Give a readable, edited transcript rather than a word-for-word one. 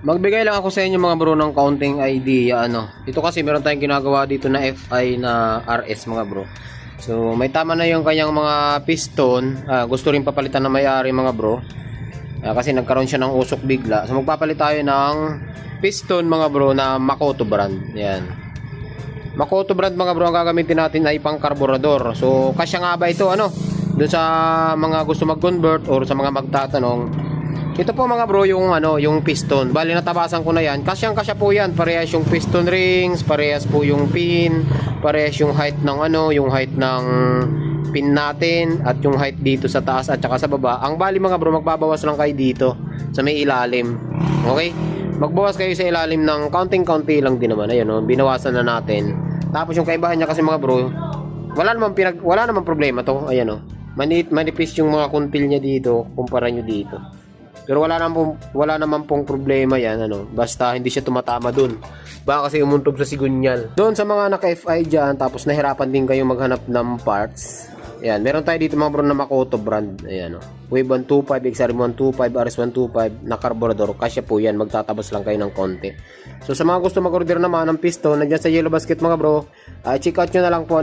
Magbigay lang ako sa inyo mga bro ng counting idea ano. Ito kasi meron tayong ginagawa dito na FI na RS mga bro. So may tama na yung kanyang mga piston. Gusto rin papalitan na may-ari mga bro. Kasi nagkaroon siya ng usok bigla. So magpapalit tayo ng piston mga bro na Makoto brand. Yan. Makoto brand mga bro ang gagamitin natin ay pang karburador. So kasya nga ba ito ano? Doon sa mga gusto mag-convert or sa mga magtatanong. Ito po mga bro yung yung piston. Bali natabasan ko na yan. Kasyang-kasya po yan. Parehas yung piston rings, parehas po yung pin, parehas yung height ng yung height ng pin natin at yung height dito sa taas at saka sa baba. Ang bali mga bro, magbabawas lang kayo dito sa may ilalim. Okay? Magbawas kayo sa ilalim ng counting-county lang din naman. Ayun, binawasan na natin. Tapos yung kaibahan niya kasi mga bro, wala namang problema to. Ayan manipis yung mga kuntil niya dito kumpara nyo dito. Pero wala naman pong problema yan basta hindi siya tumatama dun. Baka kasi umuntog sa sigunyal. Doon sa mga naka-FI dyan, tapos nahirapan din kayo maghanap ng parts. Ayan, meron tayo dito mga bro na Makoto brand. Ayan Wave 125, XRM 125, RS 125 na carburetor. Kasya po yan, magtatabas lang kayo ng konti. So sa mga gusto mag-order naman ng piston, nandiyan sa yellow basket mga bro, check out nyo na lang po